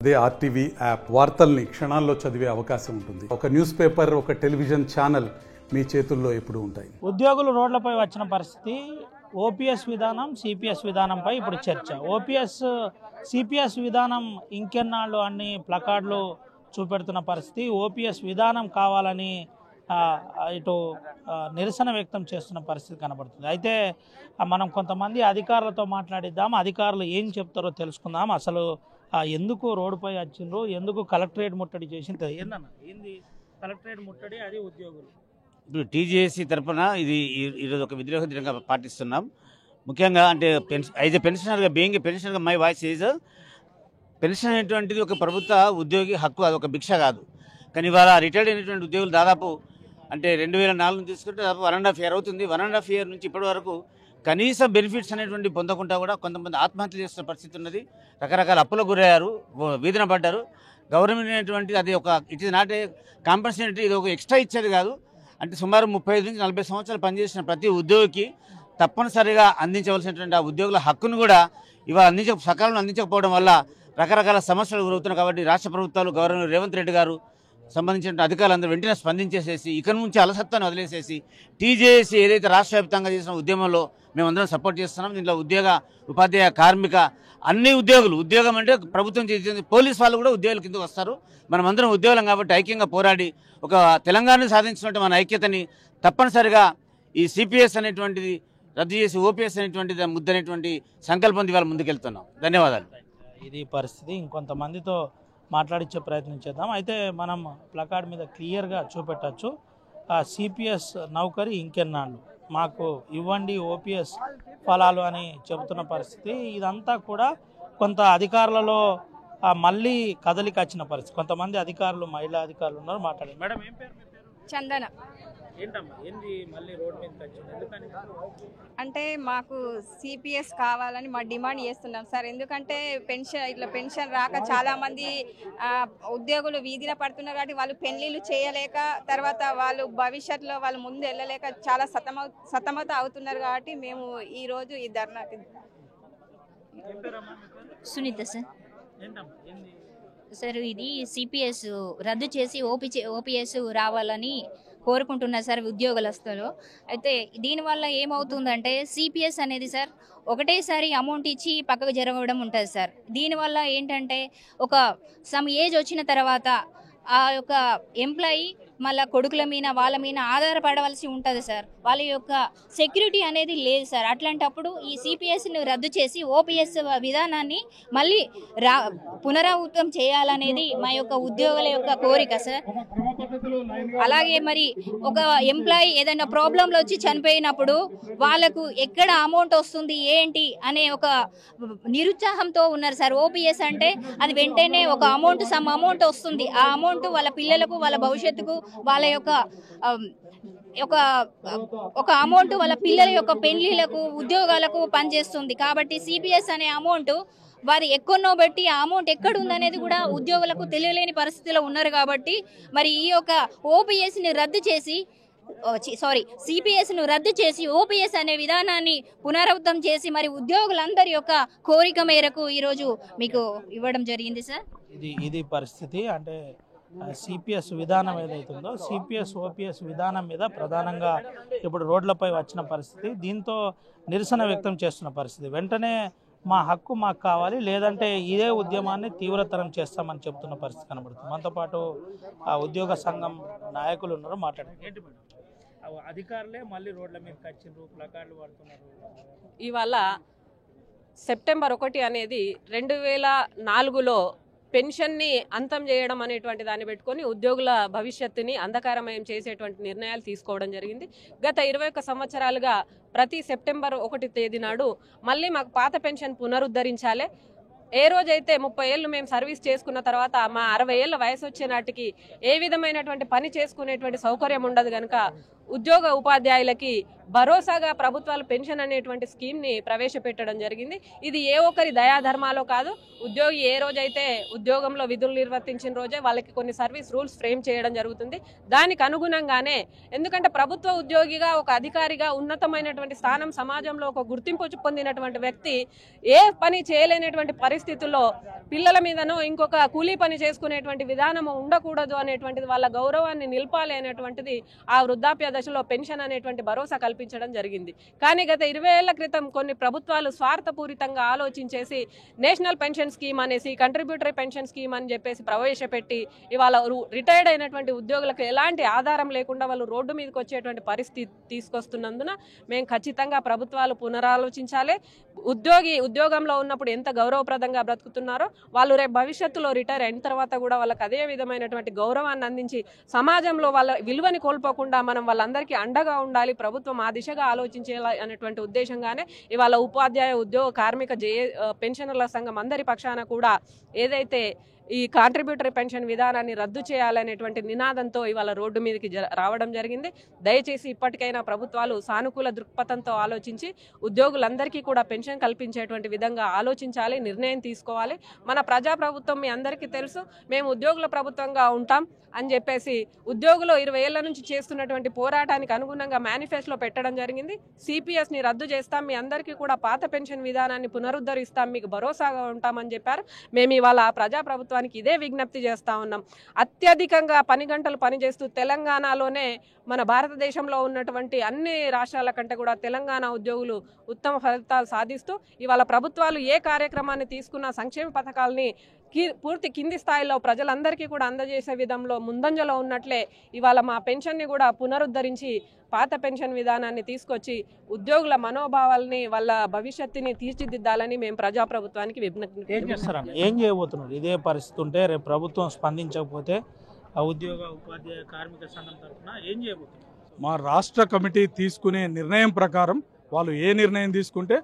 అదే RTV app వార్తల్ని క్షణాల్లో చదివే అవకాశం ఉంటుంది. ఒక న్యూస్ పేపర్, ఒక టెలివిజన్ ఛానల్ మీ చేతుల్లో ఎప్పుడు ఉంటాయి. ఉద్యోగులు రోడ్లపై వచ్చిన పరిస్థితి. ఓపీఎస్ విధానం, సిపిఎస్ విధానంపై ఇప్పుడు చర్చ. సిపిఎస్ విధానం ఇంకెన్నాళ్ళు అన్ని ప్లకార్డులు చూపెడుతున్న పరిస్థితి. ఓపీఎస్ విధానం కావాలని ఇటు నిరసన వ్యక్తం చేస్తున్న పరిస్థితి కనబడుతుంది. అయితే మనం కొంతమంది అధికారులతో మాట్లాడిద్దాం, అధికారులు ఏం చెప్తారో తెలుసుకుందాం. అసలు ఎందుకు రోడ్డుపై వచ్చిండ్రు, ఎందుకు కలెక్టరేట్ ముట్టడి చేసింది, ఏంది కలెక్టరేట్ ముట్టడి, అది ఉద్యోగులు. ఇప్పుడు టీజేఏసీ తరఫున ఈరోజు ఒక విద్రోహ దినంగా పాటిస్తున్నాం. ముఖ్యంగా అంటే యాజ్ ఎ పెన్షనర్గా, బీయింగ్ ఏ పెన్షనర్గా మై వాయిస్ ఈజ్ పెన్షన్ అనేటువంటిది ఒక ప్రభుత్వ ఉద్యోగి హక్కు, అది ఒక భిక్ష కాదు. కానీ ఇవాళ రిటైర్డ్ అయినటువంటి ఉద్యోగులు దాదాపు అంటే 2004 నుంచి తీసుకుంటే దాదాపు 1.5 year అవుతుంది. 1.5 year నుంచి ఇప్పటి వరకు కనీస బెనిఫిట్స్ అనేటువంటి పొందకుండా కూడా కొంతమంది ఆత్మహత్య చేస్తున్న పరిస్థితి ఉన్నది. రకరకాల అప్పులకు గురయ్యారు, వీధిన పడ్డారు. గవర్నమెంట్ అనేటువంటిది అది it is not a compensatory, ఇది ఒక ఎక్స్ట్రా ఇచ్చేది కాదు. అంటే సుమారు 35 నుంచి 40 సంవత్సరాలు పనిచేసిన ప్రతి ఉద్యోగికి తప్పనిసరిగా అందించవలసినటువంటి ఆ ఉద్యోగుల హక్కును కూడా ఇవాళ సకాలంలో అందించకపోవడం వల్ల రకరకాల సమస్యలు గురవుతున్నాయి. కాబట్టి రాష్ట్ర ప్రభుత్వాలు, గవర్నర్ రేవంత్ రెడ్డి గారు సంబంధించిన అధికారులందరూ వెంటనే స్పందించేసేసి ఇక నుంచి అలసత్వాన్ని వదిలేసేసి టీజేఏసీ ఏదైతే రాష్ట్ర వ్యాప్తంగా చేసిన ఉద్యమంలో మేమందరం సపోర్ట్ చేస్తున్నాం. దీంట్లో ఉద్యోగ, ఉపాధ్యాయ, కార్మిక అన్ని ఉద్యోగం అంటే ప్రభుత్వం చేసింది. పోలీస్ వాళ్ళు కూడా ఉద్యోగుల కిందకు వస్తారు. మనమందరం ఉద్యోగులం కాబట్టి ఐక్యంగా పోరాడి ఒక తెలంగాణను సాధించినట్టు మన ఐక్యతని తప్పనిసరిగా ఈ సిపిఎస్ అనేటువంటిది రద్దు చేసి ఓపీఎస్ అనేటువంటిది ముద్దనేటువంటి సంకల్పం ఇవాళ ముందుకెళ్తున్నాం. ధన్యవాదాలు. ఇది పరిస్థితి. ఇంకొంతమందితో మాట్లాడించే ప్రయత్నం చేద్దాం. అయితే మనం ప్లకార్డ్ మీద క్లియర్గా చూపెట్టచ్చు, సిపిఎస్ నౌకరీ ఇంకెన్నాళ్ళు, మాకు ఇవ్వండి ఓపీఎస్ ఫలాలు అని చెబుతున్న పరిస్థితి. ఇదంతా కూడా కొంత అధికారులలో మళ్ళీ కదలిక వచ్చిన పరిస్థితి. కొంతమంది అధికారులు, మహిళా అధికారులు ఉన్నారు, మాట్లాడారు. మేడం, ఏం పేరు? చందన. ఏంటమ్మా, ఏంది మళ్ళీ రోడ్ మీదకి వచ్చింది, ఎందుకని? అంటే మాకు సిపిఎస్ కావాలని మా డిమాండ్ చేస్తున్నాం సార్. ఎందుకంటే పెన్షన్ రాక చాలామంది ఉద్యోగులు వీధిన పడుతున్నారు. కాబట్టి వాళ్ళు పెళ్లిళ్ళు చేయలేక, తర్వాత వాళ్ళు భవిష్యత్తులో వాళ్ళు ముందు వెళ్ళలేక చాలా సతమత అవుతున్నారు. కాబట్టి మేము ఈరోజు ఈ ధర్నాకి. సునీత సార్. సార్, ఇది సిపిఎస్ రద్దు చేసి ఓపీఎస్ రావాలని కోరుకుంటున్నారు సార్ ఉద్యోగస్తులు. అయితే దీనివల్ల ఏమవుతుందంటే సిపిఎస్ అనేది సార్ ఒకటేసారి అమౌంట్ ఇచ్చి పక్కకు జరగడం ఉంటుంది సార్. దీనివల్ల ఏంటంటే ఒక సమ్ ఏజ్ వచ్చిన తర్వాత ఆ యొక్క ఎంప్లాయీ మళ్ళీ కొడుకుల మీద, వాళ్ళ మీద ఆధారపడవలసి ఉంటుంది సార్. వాళ్ళ యొక్క సెక్యూరిటీ అనేది లేదు సార్. అట్లాంటప్పుడు ఈ సిపిఎస్ను రద్దు చేసి ఓపీఎస్ విధానాన్ని మళ్ళీ పునరావృతం చేయాలనేది మా యొక్క ఉద్యోగుల యొక్క కోరిక సార్. అలాగే మరి ఒక ఎంప్లాయీ ఏదైనా ప్రాబ్లంలో వచ్చి చనిపోయినప్పుడు వాళ్ళకు ఎక్కడ అమౌంట్ వస్తుంది ఏంటి అనే ఒక నిరుత్సాహంతో ఉన్నారు సార్. ఓపీఎస్ అంటే అది వెంటనే ఒక సమ్ అమౌంట్ వస్తుంది. ఆ అమౌంట్ వాళ్ళ పిల్లలకు, వాళ్ళ భవిష్యత్తుకు, వాళ్ళ యొక్క ఒక అమౌంట్ వాళ్ళ పిల్లల యొక్క పెళ్లిళ్లకు, ఉద్యోగాలకు పనిచేస్తుంది. కాబట్టి సిపిఎస్ అనే అమౌంట్ వారి ఎక్కడో బట్టి ఆ అమౌంట్ ఎక్కడ ఉందనేది కూడా ఉద్యోగులకు తెలియలేని పరిస్థితిలో ఉన్నారు. కాబట్టి మరి ఈ యొక్క ఓపీఎస్ని రద్దు చేసి సిపిఎస్ను రద్దు చేసి ఓపీఎస్ అనే విధానాన్ని పునరావృతం చేసి మరి ఉద్యోగులందరి యొక్క కోరిక మేరకు ఈరోజు మీకు ఇవ్వడం జరిగింది సార్. ఇది పరిస్థితి. అంటే సిపిఎస్ విధానం ఏదైతుందో సిపిఎస్ ఓపీఎస్ విధానం మీద ప్రధానంగా ఇప్పుడు రోడ్లపై వచ్చిన పరిస్థితి. దీంతో నిరసన వ్యక్తం చేస్తున్న పరిస్థితి. వెంటనే మా హక్కు మాకు కావాలి, లేదంటే ఇదే ఉద్యమాన్ని తీవ్రతరం చేస్తామని చెప్తున్న పరిస్థితి కనబడుతుంది. మనతో పాటు ఆ ఉద్యోగ సంఘం నాయకులు ఉన్నారు, మాట్లాడారు. ఏంటి మేడం, అధికారులే మళ్ళీ రోడ్ల మీదకి వచ్చిండ్రు, ప్లకార్డులు వాడుతున్నారు. ఇవాళ సెప్టెంబర్ 1 అనేది 2004లో పెన్షన్ని అంతం చేయడం అనేటువంటి దాన్ని పెట్టుకొని ఉద్యోగుల భవిష్యత్తుని అంధకారమయం చేసేటువంటి నిర్ణయాలు తీసుకోవడం జరిగింది. గత 21 సంవత్సరాలుగా ప్రతి సెప్టెంబర్ 1 తేదీ నాడు మళ్ళీ మాకు పాత పెన్షన్ పునరుద్ధరించాలి. ఏ రోజైతే 30 ఏళ్ళు మేము సర్వీస్ చేసుకున్న తర్వాత మా 60 ఏళ్ళ వయసు వచ్చే నాటికి ఏ విధమైనటువంటి పని చేసుకునేటువంటి సౌకర్యం ఉండదు కనుక ఉద్యోగ ఉపాధ్యాయులకి భరోసాగా ప్రభుత్వాలు పెన్షన్ అనేటువంటి స్కీమ్ని ప్రవేశపెట్టడం జరిగింది. ఇది ఏ ఒక్కరి దయాధర్మాలో కాదు. ఉద్యోగి ఏ రోజైతే ఉద్యోగంలో విధులు నిర్వర్తించిన రోజే వాళ్ళకి కొన్ని సర్వీస్ రూల్స్ ఫ్రేమ్ చేయడం జరుగుతుంది. దానికి అనుగుణంగానే, ఎందుకంటే ప్రభుత్వ ఉద్యోగిగా ఒక అధికారిగా ఉన్నతమైనటువంటి స్థానం, సమాజంలో ఒక గుర్తింపు పొందినటువంటి వ్యక్తి ఏ పని చేయలేనటువంటి పరిస్థితుల్లో పిల్లల మీదనో ఇంకొక కూలీ పని చేసుకునేటువంటి విధానం ఉండకూడదు అనేటువంటిది, వాళ్ళ గౌరవాన్ని నిలపాలి అనేటువంటిది ఆ వృద్ధాప్య దశలో పెన్షన్ అనేటువంటి భరోసా కల్పించడం జరిగింది. కానీ గత 20 ఏళ్ల క్రితం కొన్ని ప్రభుత్వాలు స్వార్థపూరితంగా ఆలోచించేసి నేషనల్ పెన్షన్ స్కీమ్ అనేసి, కంట్రిబ్యూటరీ పెన్షన్ స్కీమ్ అని చెప్పేసి ప్రవేశపెట్టి ఇవాళ రిటైర్డ్ అయినటువంటి ఉద్యోగులకు ఎలాంటి ఆధారం లేకుండా వాళ్ళు రోడ్డు మీదకి వచ్చేటువంటి పరిస్థితి తీసుకొస్తున్నందున మేము ఖచ్చితంగా ప్రభుత్వాలు పునరాలోచించాలి. ఉద్యోగంలో ఉన్నప్పుడు ఎంత గౌరవప్రదంగా బ్రతుకుతున్నారో వాళ్ళు రేపు భవిష్యత్తులో రిటైర్ అయిన తర్వాత కూడా వాళ్ళకి అదే విధమైనటువంటి గౌరవాన్ని అందించి సమాజంలో వాళ్ళ విలువని కోల్పోకుండా మనం వాళ్ళందరికీ అండగా ఉండాలి, ప్రభుత్వం ఆ దిశగా ఆలోచించేలా అనేటువంటి ఉద్దేశంగానే ఇవాళ ఉపాధ్యాయ ఉద్యోగ కార్మిక పెన్షనర్ల సంఘం అందరి పక్షాన కూడా ఏదైతే ఈ కాంట్రిబ్యూటరీ పెన్షన్ విధానాన్ని రద్దు చేయాలనేటువంటి నినాదంతో ఇవాళ రోడ్డు మీదకి రావడం జరిగింది. దయచేసి ఇప్పటికైనా ప్రభుత్వాలు సానుకూల దృక్పథంతో ఆలోచించి ఉద్యోగులందరికీ కూడా పెన్షన్ కల్పించేటువంటి విధంగా ఆలోచించాలి, నిర్ణయం తీసుకోవాలి. మన ప్రజాప్రభుత్వం మీ అందరికీ తెలుసు, మేము ఉద్యోగుల ప్రభుత్వంగా ఉంటాం అని చెప్పేసి ఉద్యోగులు 20 ఏళ్ల నుంచి చేస్తున్నటువంటి పోరాటానికి అనుగుణంగా మేనిఫెస్టోలో పెట్టడం జరిగింది. సిపిఎస్ని రద్దు చేస్తాం, మీ అందరికీ కూడా పాత పెన్షన్ విధానాన్ని పునరుద్ధరిస్తాం, మీకు భరోసాగా ఉంటామని చెప్పారు. మేము ఇవాళ ప్రజాప్రభుత్వానికి ఇదే విజ్ఞప్తి చేస్తూ ఉన్నాం. అత్యధికంగా పని గంటలు పనిచేస్తూ తెలంగాణలోనే, మన భారతదేశంలో ఉన్నటువంటి అన్ని రాష్ట్రాల కంటే కూడా తెలంగాణ ఉద్యోగులు ఉత్తమ ఫలితాలు సాధిస్తూ ఇవాళ ప్రభుత్వాలు ఏ కార్యక్రమాన్ని తీసుకున్న సంక్షేమ పథకాలని పూర్తి కింది స్థాయిలో ప్రజలందరికీ కూడా అందజేసే విధంలో ముందంజలో ఉన్నట్లే ఇవాళ మా పెన్షన్ని కూడా పునరుద్ధరించి పాత పెన్షన్ విధానాన్ని తీసుకొచ్చి ఉద్యోగుల మనోభావాలని, వాళ్ళ భవిష్యత్తుని తీర్చిదిద్దాలని మేము ప్రజాప్రభుత్వానికి విజ్ఞప్తి. ఏం చేయబోతున్నారు? ఇదే పరిస్థితి ఉంటే రేపు ప్రభుత్వం స్పందించకపోతే ఆ ఉద్యోగ ఉపాధ్యాయ కార్మిక సంఘం తరఫున ఏం చేయబోతున్నారు? మా రాష్ట్ర కమిటీ తీసుకునే నిర్ణయం ప్రకారం వాళ్ళు ఏ నిర్ణయం తీసుకుంటే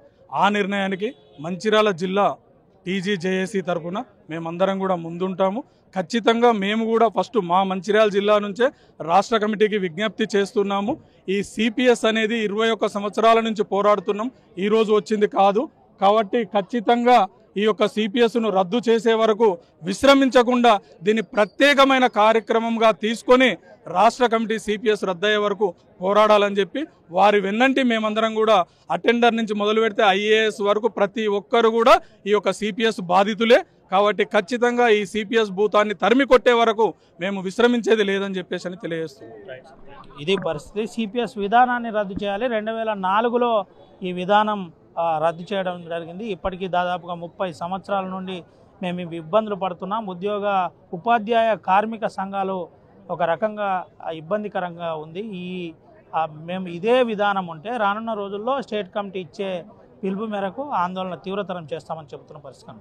ఆ నిర్ణయానికి మంచిర్యాల జిల్లా టీజీజేఏసీ తరఫున మేమందరం కూడా ముందుంటాము. ఖచ్చితంగా మేము కూడా ఫస్ట్ మా మంచిర్యాల జిల్లా నుంచే రాష్ట్ర కమిటీకి విజ్ఞప్తి చేస్తున్నాము. ఈ సిపిఎస్ అనేది 21 సంవత్సరాల నుంచి పోరాడుతున్నాం, ఈరోజు వచ్చింది కాదు. కాబట్టి ఖచ్చితంగా ఈ యొక్క సిపిఎస్ను రద్దు చేసే వరకు విశ్రమించకుండా దీన్ని ప్రత్యేకమైన కార్యక్రమంగా తీసుకొని రాష్ట్ర కమిటీ సిపిఎస్ రద్దయ్యే వరకు పోరాడాలని చెప్పి వారి వెన్నంటి మేమందరం కూడా అటెండర్ నుంచి మొదలు పెడితే ఐఏఎస్ వరకు ప్రతి ఒక్కరు కూడా ఈ యొక్క సిపిఎస్ బాధితులే. కాబట్టి ఖచ్చితంగా ఈ సిపిఎస్ భూతాన్ని తరిమి కొట్టే వరకు మేము విశ్రమించేది లేదని చెప్పేసి తెలియజేస్తున్నాం. ఇది పరిస్థితి. సిపిఎస్ విధానాన్ని రద్దు చేయాలి. 2004లో ఈ విధానం రద్దు చేయడం జరిగింది. ఇప్పటికీ దాదాపుగా 30 సంవత్సరాల నుండి మేము ఇబ్బందులు పడుతున్నాం. ఉపాధ్యాయ కార్మిక సంఘాలు ఒక రకంగా ఇబ్బందికరంగా ఉంది. మేము ఇదే విధానం ఉంటే రానున్న రోజుల్లో స్టేట్ కమిటీ ఇచ్చే పిలుపు మేరకు ఆందోళన తీవ్రతరం చేస్తామని చెబుతున్న పరిస్థితి.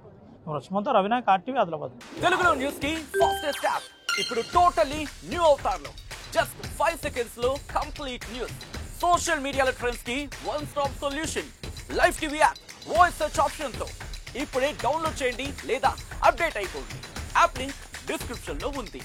సుమంతో రవినాయక్, RTV, ఆదిలాబాద్. తెలుగులో న్యూస్ కి ఫాస్టెస్ట్ యాప్ ఇప్పుడు టోటల్లీ న్యూ అవతార్లో జస్ట్ 5 సెకండ్స్ లో కంప్లీట్ న్యూస్. సోషల్ మీడియాలో ట్రెండ్స్ కి one stop solution. Live TV app voice search option తో ఇప్పుడే డౌన్లోడ్ చేయండి లేదా అప్డేట్ అయిపోండి. యాప్ లింక్ డిస్క్రిప్షన్ లో ఉంది.